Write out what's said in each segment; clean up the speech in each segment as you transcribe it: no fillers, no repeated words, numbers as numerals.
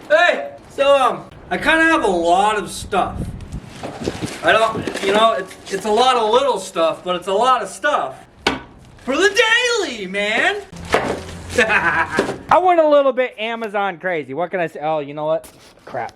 Hey, so I kind of have a lot of stuff. I don't, you know, it's a lot of little stuff, but it's a lot of stuff for the daily, man. I went a little bit Amazon crazy. What can I say? Oh, you know what? Crap.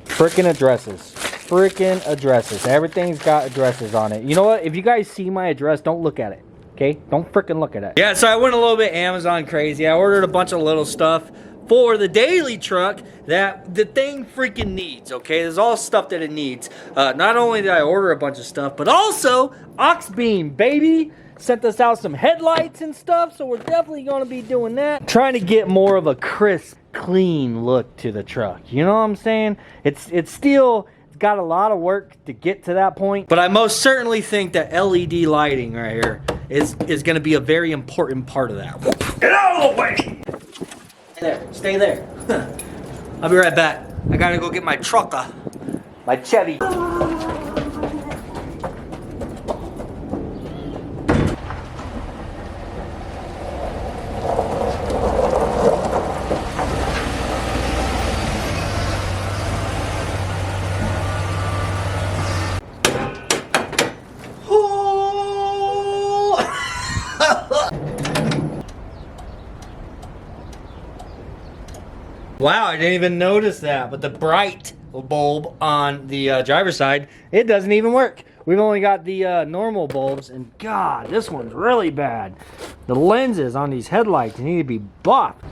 Freaking addresses. Freaking addresses. Everything's got addresses on it. You know what? If you guys see my address, don't look at it. Okay? Don't freaking look at it. Yeah, so I went a little bit Amazon crazy. I ordered a bunch of little stuff for the daily truck that the thing freaking needs, okay? There's all stuff that it needs. Not only did I order a bunch of stuff, but also aux beam, baby. Sent us out some headlights and stuff, so we're definitely going to be doing that. Trying to get more of a crisp, clean look to the truck. You know what I'm saying? It's still got a lot of work to get to that point, but I most certainly think that LED lighting right here is going to be a very important part of that. Get out of the way! Stay there. I'll be right back. I gotta go get my trucker, my Chevy. Wow, I didn't even notice that, but the bright bulb on the driver's side, it doesn't even work. We've only got the normal bulbs, and God, this one's really bad. The lenses on these headlights need to be buffed.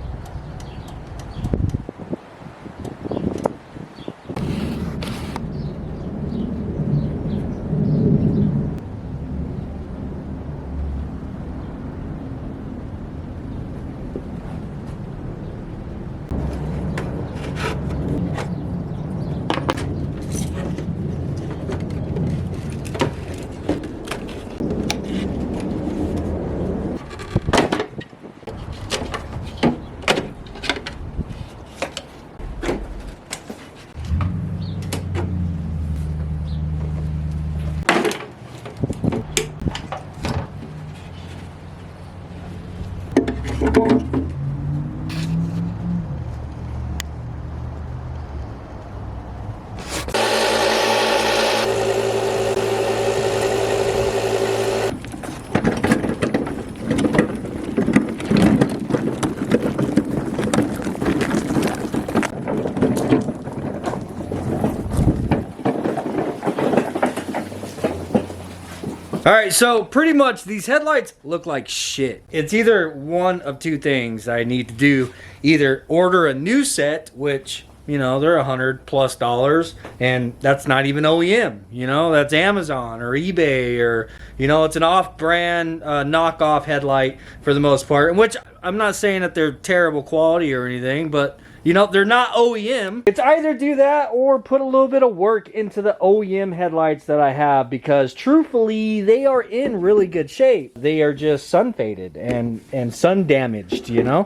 All right, so pretty much these headlights look like shit. It's either one of two things I need to do. Either order a new set, which, you know, they're $100+ and that's not even OEM, you know, that's Amazon or eBay, or, you know, it's an off-brand knockoff headlight for the most part, in which I'm not saying that they're terrible quality or anything, but you know, they're not OEM. It's either do that or put a little bit of work into the OEM headlights that I have, because truthfully, they are in really good shape. They are just sun faded and sun damaged, you know,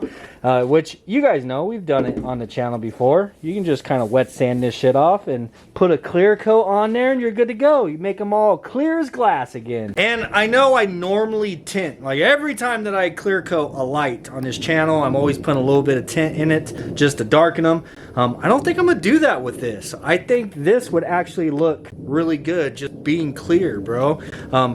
which you guys know, we've done it on the channel before. You can just kind of wet sand this shit off and put a clear coat on there and you're good to go. You make them all clear as glass again. And I know I normally tint, like every time that I clear coat a light on this channel, I'm always putting a little bit of tint in it just to darken them. I don't think I'm gonna do that with this. I think this would actually look really good just being clear, bro.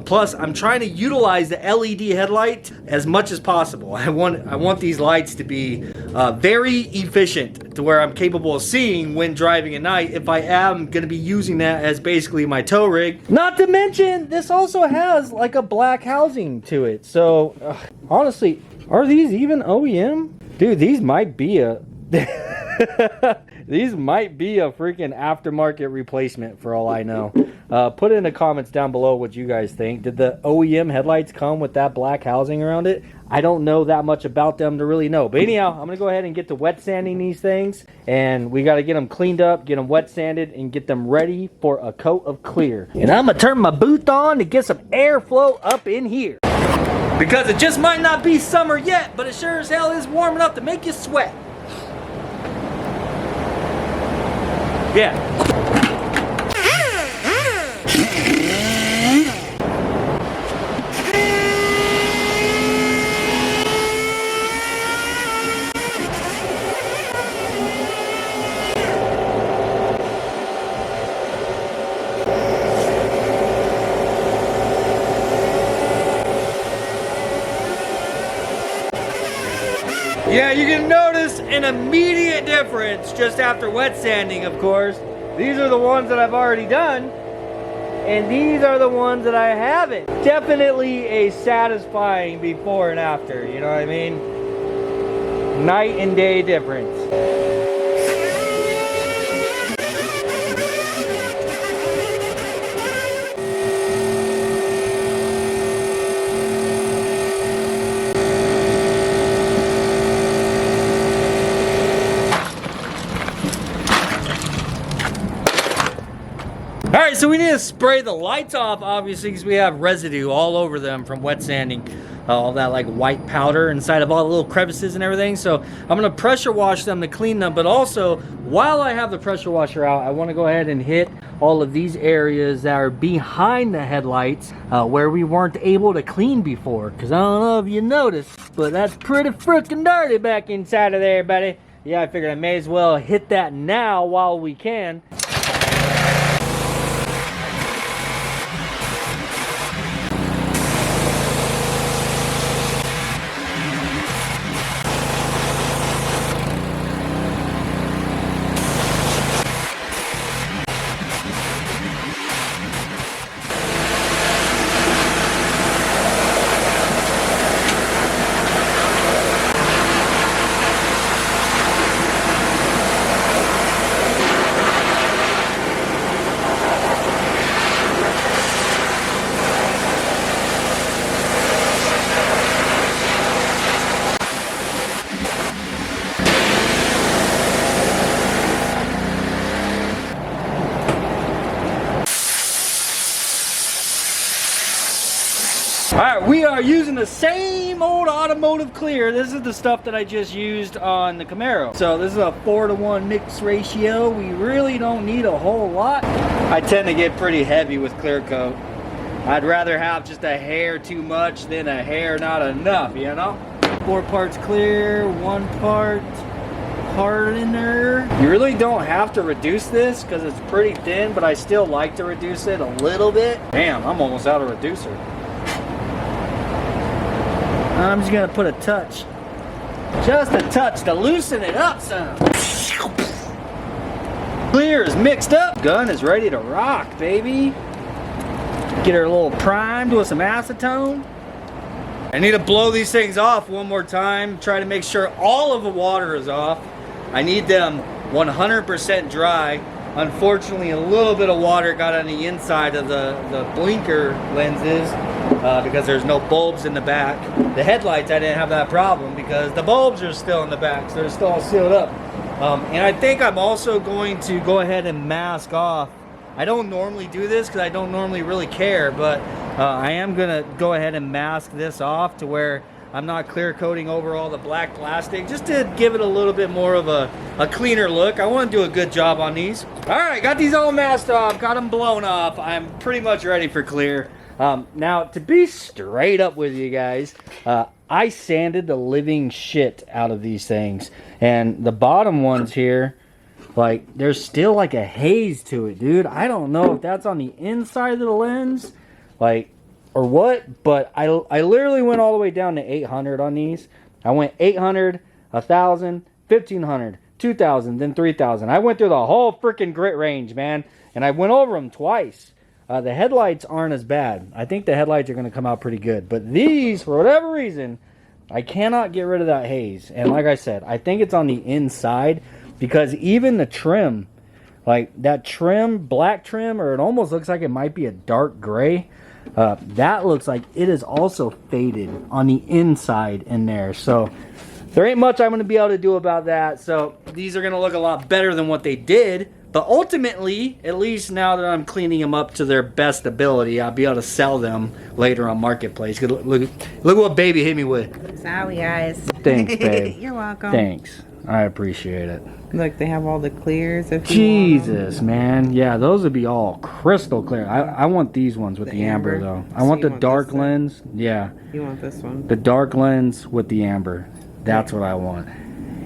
Plus, I'm trying to utilize the LED headlight as much as possible. I want these lights to be very efficient, to where I'm capable of seeing when driving at night, if I am gonna be using that as basically my tow rig. Not to mention, this also has like a black housing to it. So honestly, are these even OEM? Dude, these might be a these might be a freaking aftermarket replacement for all I know. Put in the comments down below what you guys think. Did the OEM headlights come with that black housing around it? I don't know that much about them to really know. But anyhow, I'm going to go ahead and get to wet sanding these things. And we got to get them cleaned up, get them wet sanded, and get them ready for a coat of clear. And I'm going to turn my booth on to get some airflow up in here. Because it just might not be summer yet, but it sure as hell is warm enough to make you sweat. Yeah. Yeah, you can notice an immediate difference just after wet sanding, of course. These are the ones that I've already done, and these are the ones that I haven't. Definitely a satisfying before and after, you know what I mean? Night and day difference. Alright, so we need to spray the lights off, obviously, because we have residue all over them from wet sanding. All that like white powder inside of all the little crevices and everything. So I'm going to pressure wash them to clean them. But also, while I have the pressure washer out, I want to go ahead and hit all of these areas that are behind the headlights where we weren't able to clean before. Because I don't know if you noticed, but that's pretty freaking dirty back inside of there, buddy. Yeah, I figured I may as well hit that now while we can. Alright, we are using the same old automotive clear. This is the stuff that I just used on the Camaro. So this is a 4-to-1 mix ratio. We really don't need a whole lot. I tend to get pretty heavy with clear coat. I'd rather have just a hair too much than a hair not enough, you know? 4 parts clear, 1 part hardener. You really don't have to reduce this because it's pretty thin, but I still like to reduce it a little bit. Damn, I'm almost out of reducer. I'm just gonna put a touch. Just a touch to loosen it up some. Clear is mixed up. Gun is ready to rock, baby. Get her a little primed with some acetone. I need to blow these things off one more time. Try to make sure all of the water is off. I need them 100% dry. Unfortunately, a little bit of water got on the inside of the blinker lenses because there's no bulbs in the back. The headlights, I didn't have that problem because the bulbs are still in the back, so they're still all sealed up. And I think I'm also going to go ahead and mask off. I don't normally do this because I don't normally really care, but I am going to go ahead and mask this off to where I'm not clear coating over all the black plastic, just to give it a little bit more of a cleaner look. I want to do a good job on these. All right, got these all masked off, got them blown off. I'm pretty much ready for clear. Now, to be straight up with you guys, I sanded the living shit out of these things. And the bottom ones here, like, there's still like a haze to it, dude. I don't know if that's on the inside of the lens, like, or what, but I literally went all the way down to 800 on these. I went 800, 1,000, 1,500, 2,000, then 3,000. I went through the whole freaking grit range, man, and I went over them twice. The headlights aren't as bad. I think the headlights are going to come out pretty good. But these, for whatever reason, I cannot get rid of that haze. And like I said, I think it's on the inside because even the trim, like that trim, black trim, or it almost looks like it might be a dark gray. That looks like it is also faded on the inside in there. So there ain't much I'm going to be able to do about that. So these are going to look a lot better than what they did. But ultimately, at least now that I'm cleaning them up to their best ability, I'll be able to sell them later on Marketplace. Look what baby hit me with. Sorry, guys. Thanks, babe. You're welcome. Thanks. I appreciate it. Look, they have all the clears. If Jesus, man. Yeah, those would be all crystal clear. I want these ones with the amber, though. I want the dark lens. Yeah. You want this one? The dark lens with the amber. That's what I want.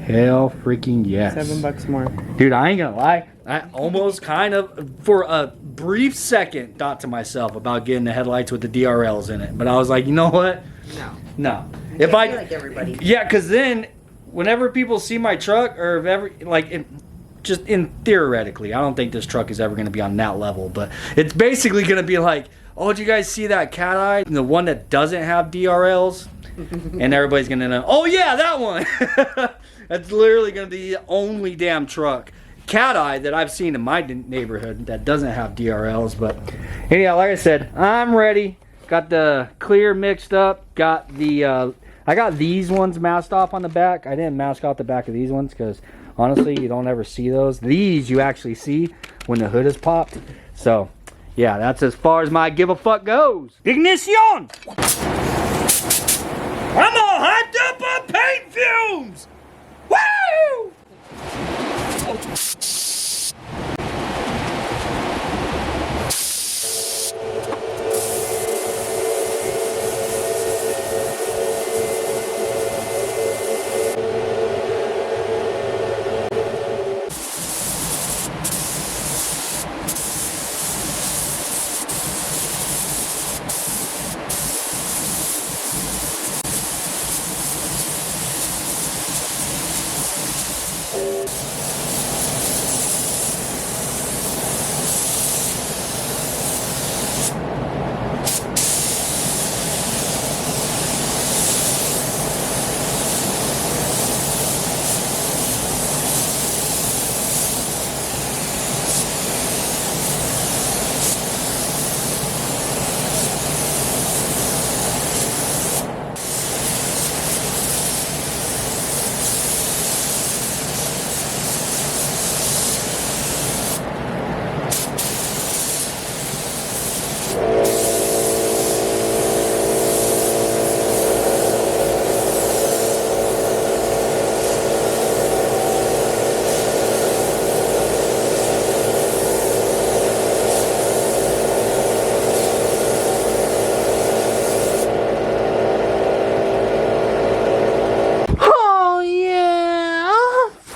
Hell freaking yes. $7 more. Dude, I ain't gonna lie. I almost kind of, for a brief second, thought to myself about getting the headlights with the DRLs in it. But I was like, you know what? No. No. If I like everybody. Yeah, because then whenever people see my truck, or if ever, like, just in theoretically, I don't think this truck is ever going to be on that level, but it's basically going to be like, oh, did you guys see that cat eye? The one that doesn't have DRLs? And everybody's going to know, oh yeah, that one. That's literally going to be the only damn truck, cat eye, that I've seen in my neighborhood that doesn't have DRLs. But anyhow, like I said, I'm ready. Got the clear mixed up. Got the, I got these ones masked off on the back. I didn't mask out the back of these ones because honestly, you don't ever see those. These you actually see when the hood is popped. So, yeah, that's as far as my give a fuck goes. Ignition! I'm all hyped up on paint fumes! Woo!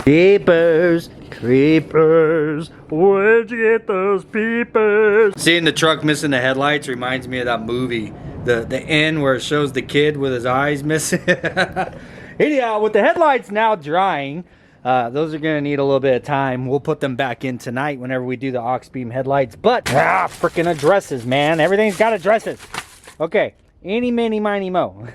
Peepers, creepers, where'd you get those peepers? Seeing the truck missing the headlights reminds me of that movie, the end where it shows the kid with his eyes missing. Anyhow, with the headlights now drying, those are gonna need a little bit of time. We'll put them back in tonight whenever we do the aux beam headlights. But freaking addresses, man, everything's got addresses. Okay, eeny, meeny, miny, mo.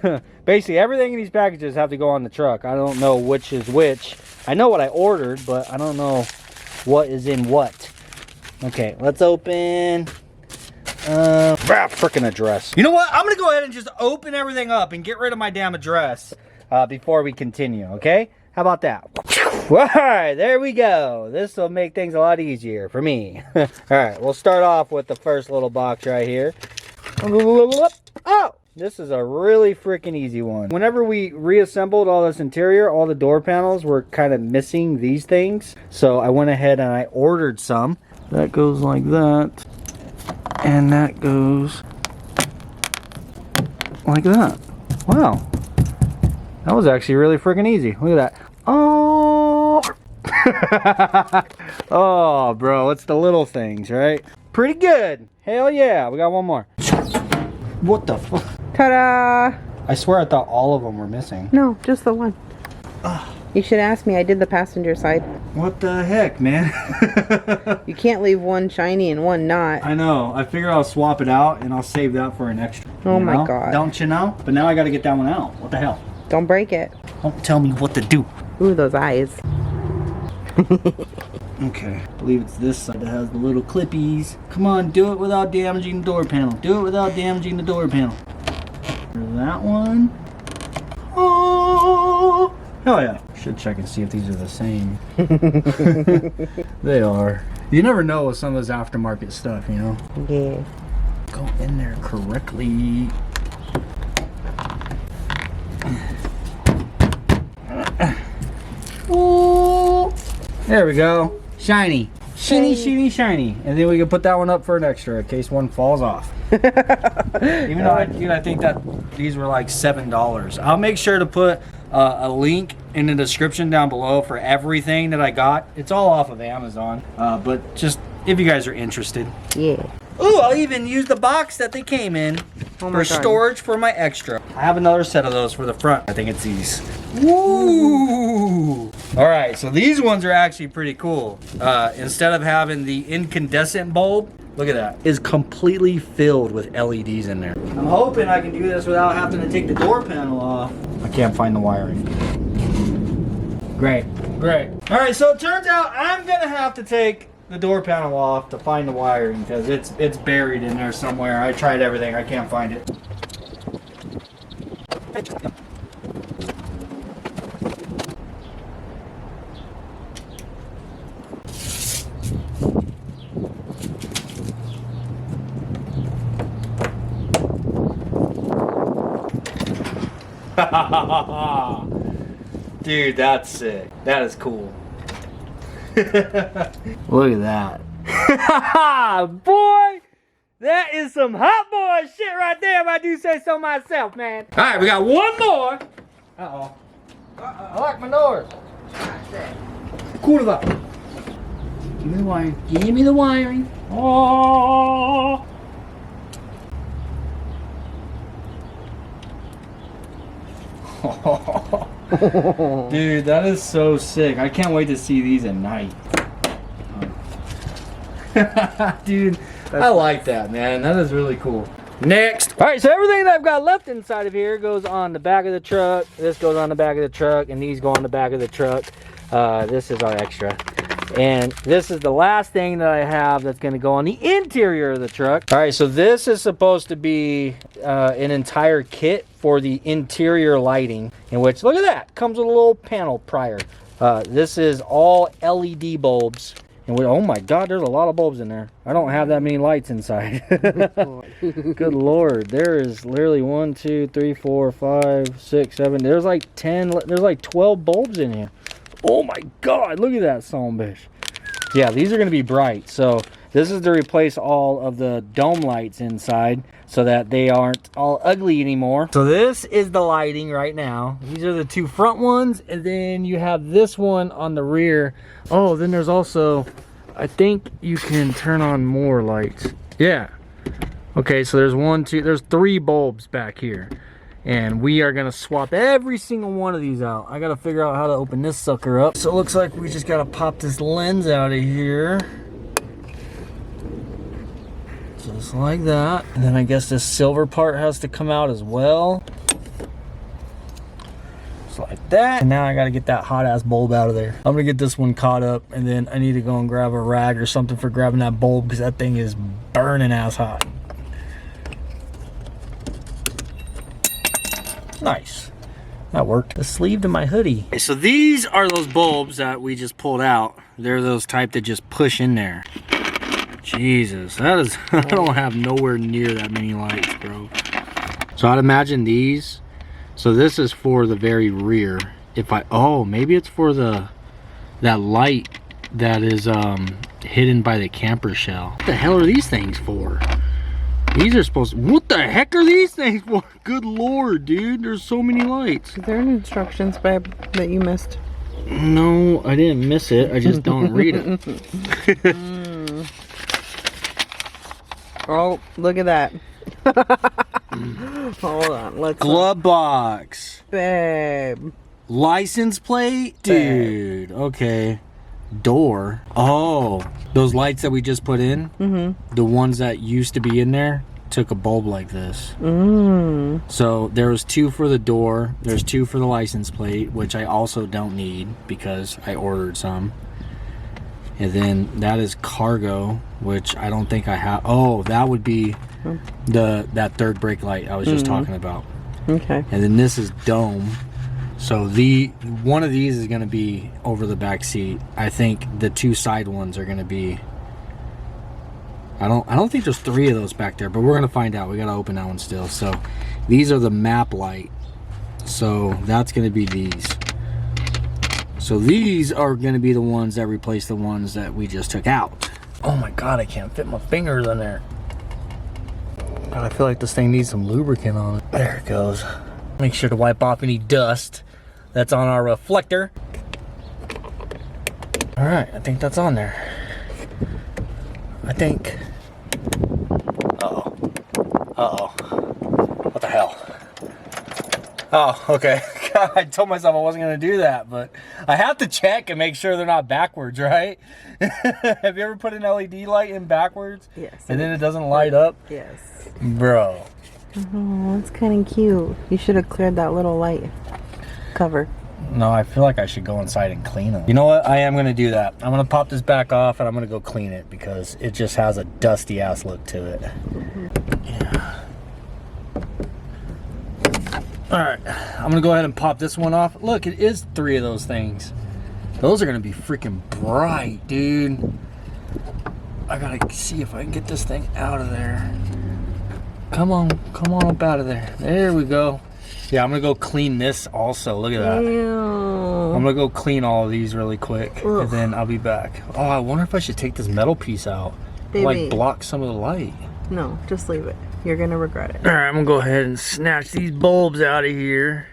Basically, everything in these packages have to go on the truck. I don't know which is which. I know what I ordered, but I don't know what is in what. Okay, let's open. Frickin' address. You know what? I'm gonna go ahead and just open everything up and get rid of my damn address before we continue. Okay? How about that? All right, there we go. This will make things a lot easier for me. All right, we'll start off with the first little box right here. Oh! This is a really freaking easy one. Whenever we reassembled all this interior, all the door panels were kind of missing these things. So I went ahead and I ordered some. That goes like that. And that goes like that. Wow. That was actually really freaking easy. Look at that. Oh! Oh, bro. It's the little things, right? Pretty good. Hell yeah. We got one more. What the fuck? Ta-da! I swear I thought all of them were missing. No, just the one. You should ask me. I did the passenger side. What the heck, man? You can't leave one shiny and one not. I know. I figure I'll swap it out and I'll save that for an extra. Oh my god. Don't you know? But now I gotta get that one out. What the hell? Don't break it. Don't tell me what to do. Ooh, those eyes. Okay. I believe it's this side that has the little clippies. Come on, do it without damaging the door panel. Do it without damaging the door panel. There's that one. Oh! Hell yeah. Should check and see if these are the same. They are. You never know with some of this aftermarket stuff, you know? Yeah. Go in there correctly. Oh! There we go. Shiny. Shiny, shiny, shiny. And then we can put that one up for an extra in case one falls off. Even though I think that these were like $7. I'll make sure to put a link in the description down below for everything that I got. It's all off of Amazon, but just if you guys are interested. Yeah. Ooh, I'll even use the box that they came in. Oh my for God. storage for my extra. I have another set of those for the front. I think it's these. Woo! All right, so these ones are actually pretty cool. Instead of having the incandescent bulb, look at that, is completely filled with LEDs in there. I'm hoping I can do this without having to take the door panel off. I can't find the wiring. Great, great. All right, so it turns out I'm gonna have to take the door panel off to find the wiring because it's buried in there somewhere. I tried everything, I can't find it. Dude, that's sick. That is cool. Look at that. Boy, that is some hot boy shit right there if I do say so myself, man. All right, we got one more. Uh-oh. I like my doors. Cool up. Give me the wiring. Give me the wiring. Oh. Dude, that is so sick. I can't wait to see these at night. Dude, I like that, man. That is really cool. Next. All right, so everything that I've got left inside of here goes on the back of the truck. This goes on the back of the truck, and these go on the back of the truck. This is our extra. And this is the last thing that I have that's going to go on the interior of the truck. All right, so this is supposed to be an entire kit for the interior lighting, in which, look at that, comes with a little panel prior. This is all LED bulbs. And oh my God, there's a lot of bulbs in there. I don't have that many lights inside. Good Lord, there is literally 1, 2, 3, 4, 5, 6, 7. There's like 10, there's like 12 bulbs in here. Oh my God, look at that son bitch. Yeah, these are gonna be bright. So this is to replace all of the dome lights inside so that they aren't all ugly anymore. So this is the lighting right now. These are the two front ones, and then you have this one on the rear. Oh, then there's also, I think you can turn on more lights. Yeah. Okay, so there's 1, 2, there's 3 bulbs back here. And we are gonna swap every single one of these out. I gotta figure out how to open this sucker up. So it looks like we just gotta pop this lens out of here. Just like that. And then I guess this silver part has to come out as well. Just like that. And now I gotta get that hot ass bulb out of there. I'm gonna get this one caught up, and then I need to go and grab a rag or something for grabbing that bulb because that thing is burning ass hot. Nice. That worked. The sleeve to my hoodie. Okay, so these are those bulbs that we just pulled out. They're those type that just push in there. Jesus, that is, I don't have nowhere near that many lights, bro. So I'd imagine these. So this is for the very rear. If I, oh, maybe it's for that light that is hidden by the camper shell. What the hell are these things for? These are supposed to, what the heck are these things for? Good Lord, dude, there's so many lights. Is there an instructions, babe, that you missed? No, I didn't miss it. I just don't read it. Oh, look at that. Hold on, let's Glove box. babe. License plate? Dude, okay. Door. Oh, those lights that we just put in, the ones that used to be in there, took a bulb like this. So there was 2 for the door, there's 2 for the license plate, which I also don't need because I ordered some. And then that is cargo, which I don't think I have. Oh, that would be that third brake light I was just talking about. Okay. And then this is dome. So one of these is going to be over the back seat. I think the 2 side ones are going to be. I don't think there's 3 of those back there, but we're going to find out. We got to open that one still. So these are the map light. So that's going to be these. So these are going to be the ones that replace the ones that we just took out. Oh my God, I can't fit my fingers in there. God, I feel like this thing needs some lubricant on it. There it goes. Make sure to wipe off any dust that's on our reflector. All right, I think that's on there. I think. Uh-oh. Uh-oh. Oh, okay. I told myself I wasn't going to do that, but I have to check and make sure they're not backwards, right? Have you ever put an LED light in backwards? Yes. And then it doesn't light up? Yes. Bro. Oh, that's kind of cute. You should have cleared that little light cover. No, I feel like I should go inside and clean them. You know what? I am going to do that. I'm going to pop this back off and I'm going to go clean it because it just has a dusty ass look to it. Yeah. Alright, I'm going to go ahead and pop this one off. Look, it is 3 of those things. Those are going to be freaking bright, dude. I got to see if I can get this thing out of there. Come on up out of there. There we go. Yeah, I'm gonna go clean this also. Look at that. Ew. I'm gonna go clean all of these really quick. Ugh. And then I'll be back. Oh, I wonder if I should take this metal piece out. Baby. Like block some of the light. No, just leave it. You're gonna regret it. Alright, I'm gonna go ahead and snatch these bulbs out of here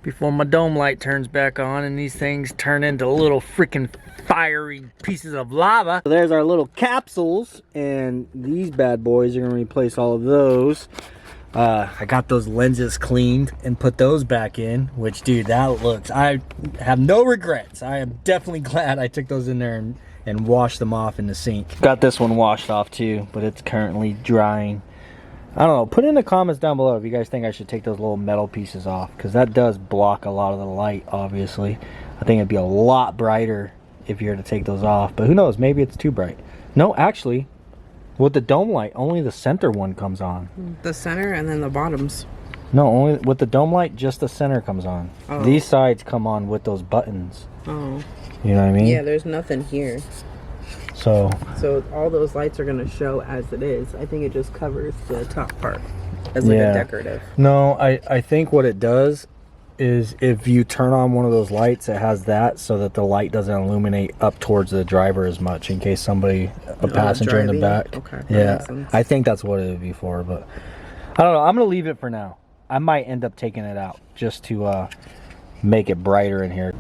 before my dome light turns back on and these things turn into little freaking fiery pieces of lava. So there's our little capsules, and these bad boys are gonna replace all of those. I got those lenses cleaned and put those back in, which, dude, that looks, I have no regrets. I am definitely glad I took those in there and washed them off in the sink. Got this one washed off too, but it's currently drying. I don't know, put in the comments down below if you guys think I should take those little metal pieces off, because that does block a lot of the light, obviously. I think it'd be a lot brighter if you were to take those off, but who knows, maybe it's too bright. No, actually, with the dome light, only the center one comes on. The center and then the bottoms. No, only with the dome light, just the center comes on. Oh. These sides come on with those buttons. Oh. You know what I mean? Yeah, there's nothing here. So all those lights are going to show as it is. I think it just covers the top part as like a decorative. No, I think what it does is if you turn on one of those lights, it has that so that the light doesn't illuminate up towards the driver as much in case somebody, a passenger in the back. Okay. Yeah, I think that's what it would be for, but I don't know. I'm going to leave it for now. I might end up taking it out just to make it brighter in here.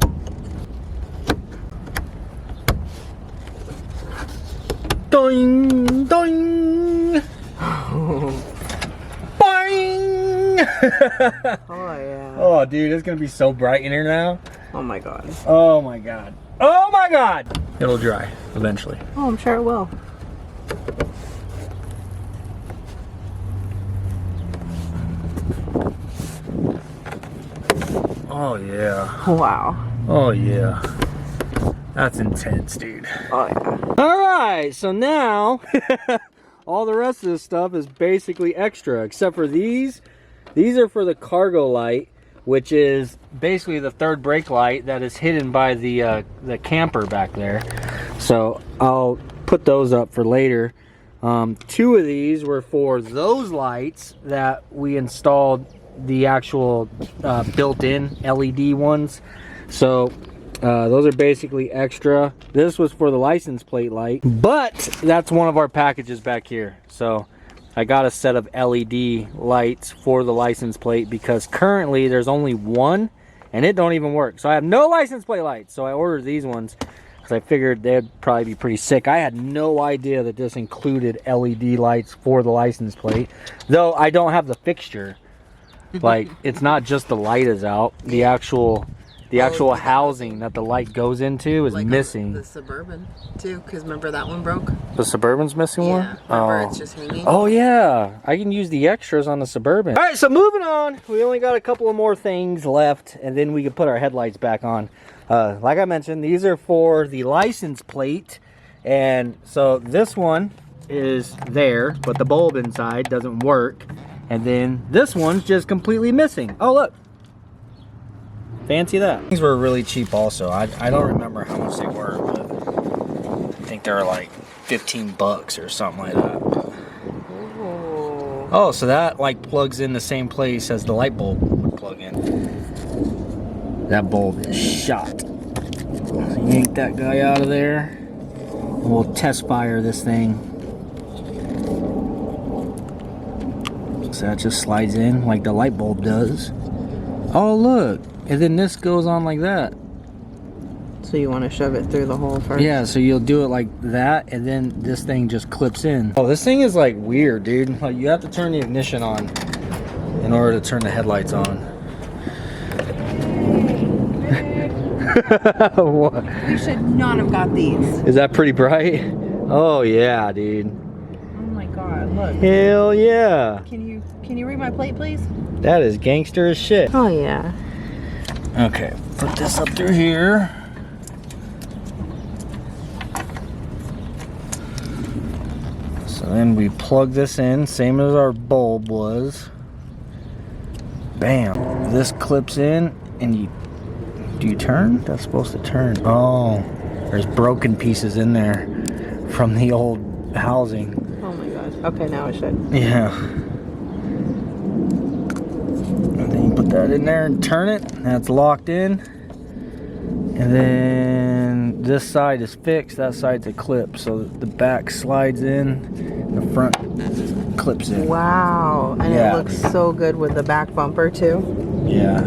Doing, doing. Boing. Oh yeah. Oh dude, it's gonna be so bright in here now. Oh my god. Oh my god. Oh my god. It'll dry eventually. Oh, I'm sure it will. Oh yeah. Wow. Oh yeah. That's intense, dude. Oh yeah. All right, so now all the rest of this stuff is basically extra, except for these. These are for the cargo light, which is basically the third brake light that is hidden by the camper back there. So I'll put those up for later. 2 of these were for those lights that we installed the actual built-in LED ones. So those are basically extra. This was for the license plate light, but that's one of our packages back here. So I got a set of LED lights for the license plate because currently there's only one and it don't even work. So I have no license plate lights. So I ordered these ones because I figured they'd probably be pretty sick. I had no idea that this included LED lights for the license plate, though I don't have the fixture. Like, it's not just the light is out, the actual housing that the light goes into is like missing. The Suburban too, because remember that one broke? The Suburban's missing one? Yeah, remember it's just hanging? Oh yeah, I can use the extras on the Suburban. All right, so moving on. We only got a couple of more things left, and then we can put our headlights back on. Like I mentioned, these are for the license plate, and so this one is there, but the bulb inside doesn't work, and then this one's just completely missing. Oh look. Fancy that. These were really cheap also. I don't remember how much they were, but I think they were like 15 bucks or something like that. Ooh. Oh, so that like plugs in the same place as the light bulb would plug in. That bulb is shot. So yank that guy out of there. We'll test fire this thing. So that just slides in like the light bulb does. Oh look. And then this goes on like that. So you want to shove it through the hole first? Yeah, so you'll do it like that, and then this thing just clips in. Oh, this thing is like weird, dude. Like, you have to turn the ignition on in order to turn the headlights on. What? We should not have got these. Is that pretty bright? Oh yeah, dude. Oh my god, look. Hell yeah. Can you read my plate, please? That is gangster as shit. Oh yeah. Okay, put this up through here. So then we plug this in, same as our bulb was. Bam. This clips in and do you turn? That's supposed to turn. Oh, there's broken pieces in there from the old housing. Oh my gosh. Okay, now it should. Yeah. And then you put that in there and turn it. That's locked in. And then this side is fixed, that side's a clip. So the back slides in, the front clips in. Wow. And Yeah. it looks so good with the back bumper too. Yeah.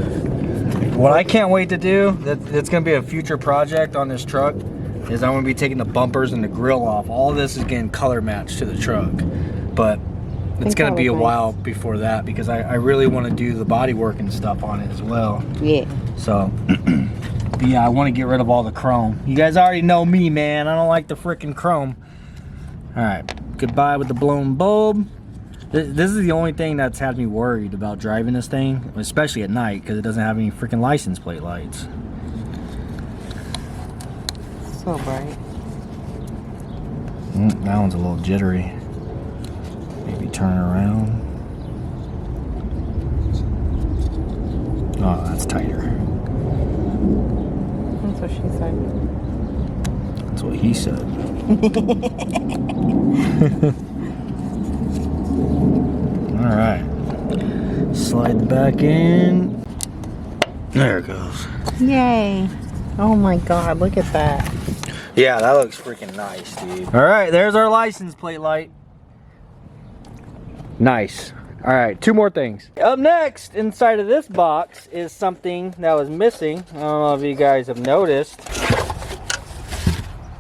What I can't wait to do, that's gonna be a future project on this truck, is I'm gonna be taking the bumpers and the grill off. All this is getting color matched to the truck. But it's gonna be a while before that because I really want to do the body work and stuff on it as well. Yeah. So, but yeah, I want to get rid of all the chrome. You guys already know me, man. I don't like the freaking chrome. All right, goodbye with the blown bulb. This is the only thing that's had me worried about driving this thing, especially at night, because it doesn't have any freaking license plate lights. So bright. That one's a little jittery. Maybe turn it around. Oh, that's tighter. That's what she said. That's what he said. All right. Slide the back in. There it goes. Yay. Oh my god, look at that. Yeah, that looks freaking nice, dude. All right, there's our license plate light. Nice. All right, two more things. Up next, inside of this box is something that was missing. I don't know if you guys have noticed.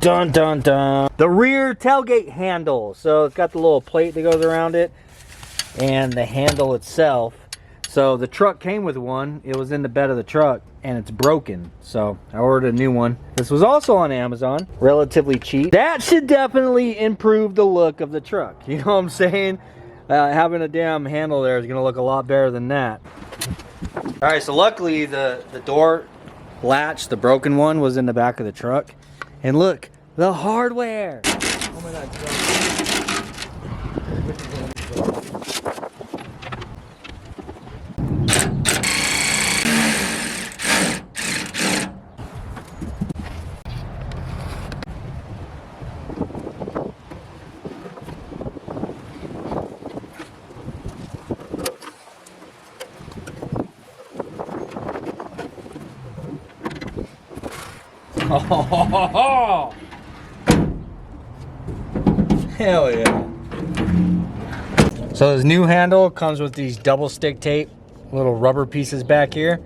Dun, dun, dun. The rear tailgate handle. So it's got the little plate that goes around it and the handle itself. So the truck came with one. It was in the bed of the truck and it's broken. So I ordered a new one. This was also on Amazon, relatively cheap. That should definitely improve the look of the truck. You know what I'm saying? Having a damn handle there is gonna look a lot better than that. All right, so luckily the door latch, the broken one, was in the back of the truck. And look, the hardware. Oh my God. Oh, hell yeah. So this new handle comes with these double stick tape, little rubber pieces back here.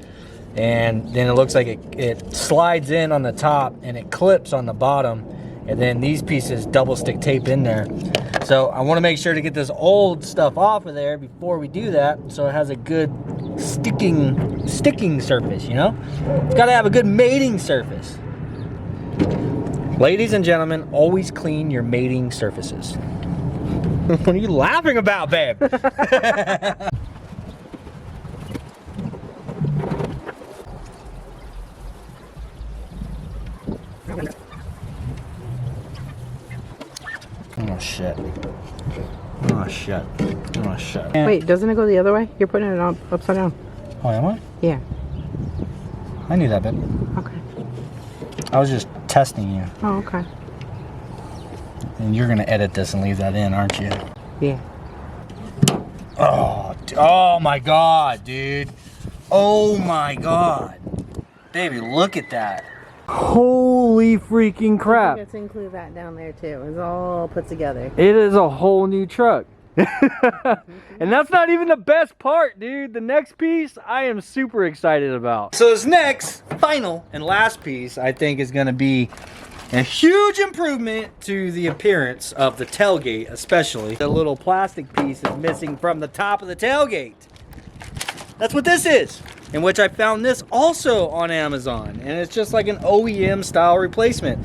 And then it looks like it slides in on the top and it clips on the bottom. And then these pieces double stick tape in there. So I want to make sure to get this old stuff off of there before we do that. So it has a good sticking surface, you know? It's got to have a good mating surface. Ladies and gentlemen, always clean your mating surfaces. What are you laughing about, babe? Oh shit. Oh shit. Oh shit. Wait, doesn't it go the other way? You're putting it on upside down. Oh, am I? Yeah. I knew that, babe. Okay. I was just testing you. Oh, okay. And you're gonna edit this and leave that in, aren't you? Yeah. Oh my God, dude. Oh my God. Baby, look at that. Holy freaking crap. Let's include that down there too. It's all put together. It is a whole new truck. And that's not even the best part, dude. The next piece I am super excited about. So this next, final, and last piece I think is gonna be a huge improvement to the appearance of the tailgate, especially. The little plastic piece is missing from the top of the tailgate. That's what this is. in which I found this also on Amazon, and it's just like an OEM style replacement.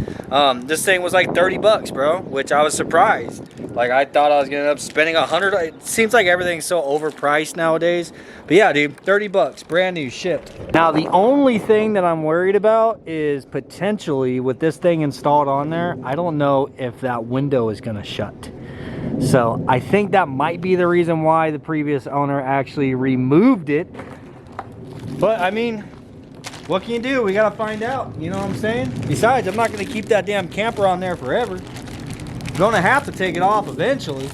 This thing was like 30 bucks, bro, which I was surprised. Like, I thought I was gonna end up spending 100. It seems like everything's so overpriced nowadays. But yeah, dude, 30 bucks, brand new, shipped. Now, the only thing that I'm worried about is potentially with this thing installed on there, I don't know if that window is gonna shut. So I think that might be the reason why the previous owner actually removed it. But I mean, what can you do? We gotta find out, you know what I'm saying? Besides, I'm not gonna keep that damn camper on there forever. I'm gonna have to take it off eventually.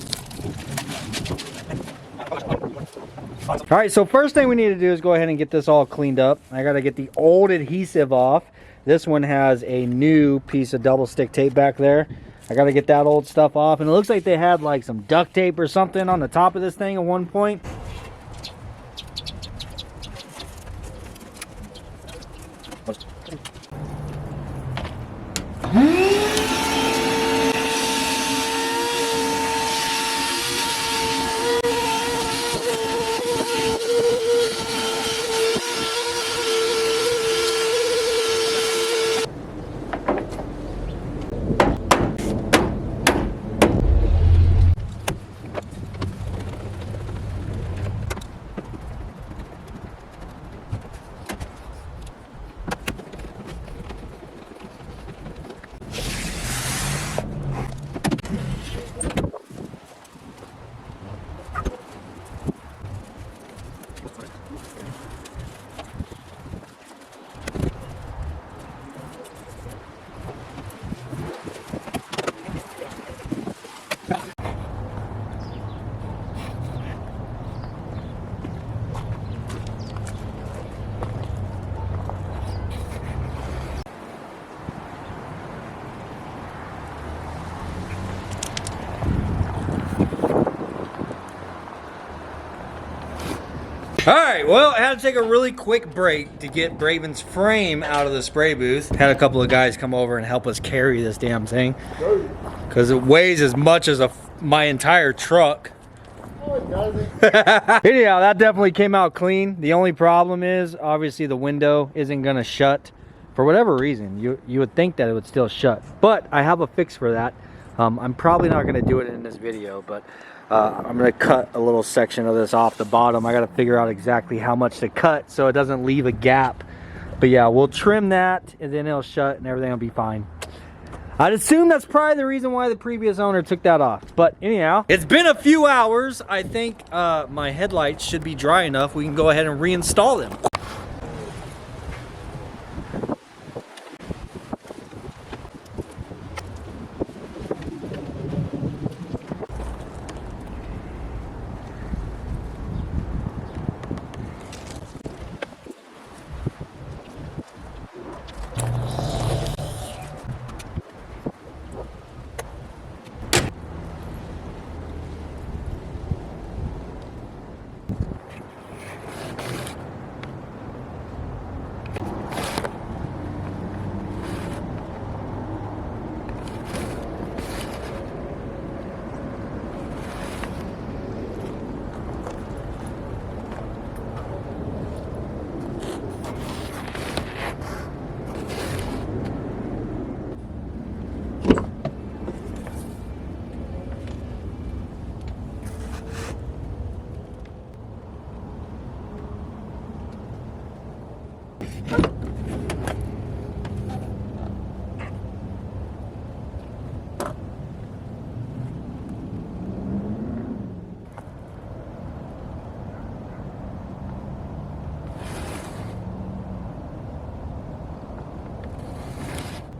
All right, so first thing we need to do is go ahead and get this all cleaned up. I gotta get the old adhesive off. This one has a new piece of double stick tape back there. I gotta get that old stuff off, and it looks like they had like some duct tape or something on the top of this thing at one point. Alright, well, I had to take a really quick break to get Braven's frame out of the spray booth. Had a couple of guys come over and help us carry this damn thing, because it weighs as much as my entire truck. Anyhow, that definitely came out clean. The only problem is, obviously, the window isn't going to shut. For whatever reason, you would think that it would still shut. But I have a fix for that. I'm probably not going to do it in this video, but I'm going to cut a little section of this off the bottom. I got to figure out exactly how much to cut so it doesn't leave a gap. But yeah, we'll trim that and then it'll shut and everything will be fine. I'd assume that's probably the reason why the previous owner took that off. But anyhow, it's been a few hours. I think my headlights should be dry enough. We can go ahead and reinstall them.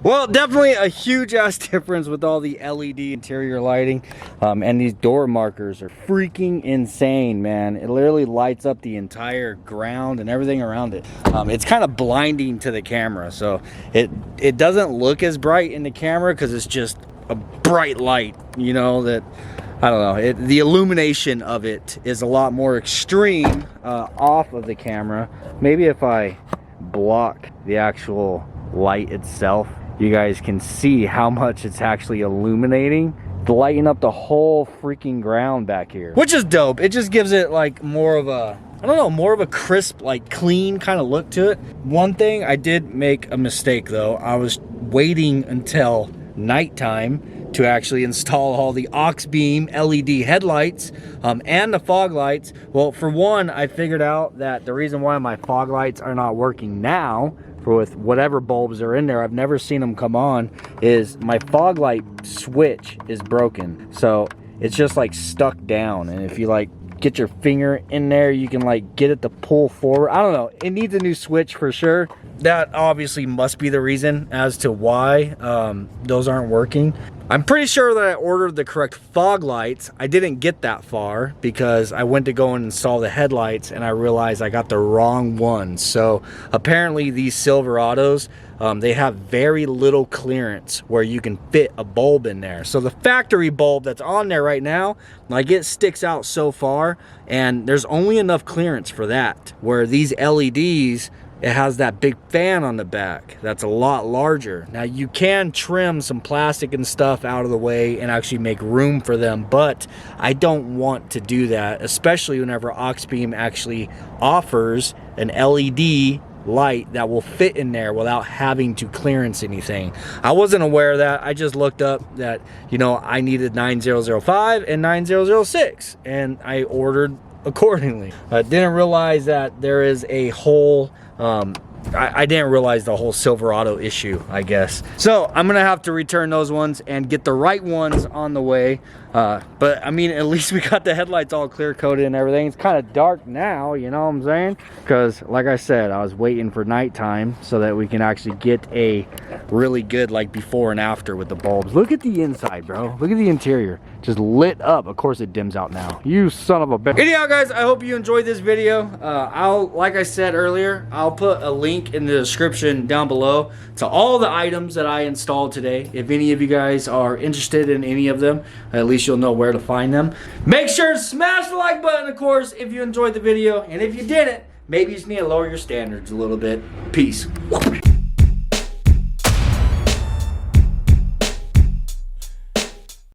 Well, definitely a huge ass difference with all the LED interior lighting, and these door markers are freaking insane, man. It literally lights up the entire ground and everything around it. It's kind of blinding to the camera, so it doesn't look as bright in the camera because it's just a bright light, you know, that I don't know, the illumination of it is a lot more extreme off of the camera. Maybe if I block the actual light itself, you guys can see how much it's actually illuminating, lighting up the whole freaking ground back here, which is dope. It just gives it like more of a I don't know, more of a crisp, like clean kind of look to it. One thing I did make a mistake though. I was waiting until nighttime to actually install all the aux beam LED headlights and the fog lights. Well, for one, I figured out that the reason why my fog lights are not working now, with whatever bulbs are in there, I've never seen them come on, is my fog light switch is broken. So it's just like stuck down, and if you like get your finger in there, you can like get it to pull forward. I don't know, it needs a new switch for sure. That obviously must be the reason as to why those aren't working. I'm pretty sure that I ordered the correct fog lights. I didn't get that far because I went to go and install the headlights and I realized I got the wrong ones. So apparently these Silverados, they have very little clearance where you can fit a bulb in there. So the factory bulb that's on there right now, like it sticks out so far and there's only enough clearance for that. Where these LEDs, it has that big fan on the back that's a lot larger. Now you can trim some plastic and stuff out of the way and actually make room for them, but I don't want to do that, especially whenever aux beam actually offers an LED light that will fit in there without having to clearance anything. I wasn't aware of that. I just looked up that, you know, I needed 9005 and 9006 and I ordered accordingly. I didn't realize that there is a whole I didn't realize the whole Silverado issue, I guess. So I'm gonna have to return those ones and get the right ones on the way. But I mean, at least we got the headlights all clear coated and everything. It's kind of dark now, you know what I'm saying? Because like I said, I was waiting for nighttime so that we can actually get a really good like before and after with the bulbs. Look at the inside, bro. Look at the interior. Just lit up. Of course it dims out now. You son of a bitch. Anyhow, guys, I hope you enjoyed this video. Like I said earlier, I'll put a link in the description down below to all the items that I installed today. If any of you guys are interested in any of them, at least you'll know where to find them. Make sure to smash the like button, of course, if you enjoyed the video. And if you didn't, maybe you just need to lower your standards a little bit. Peace.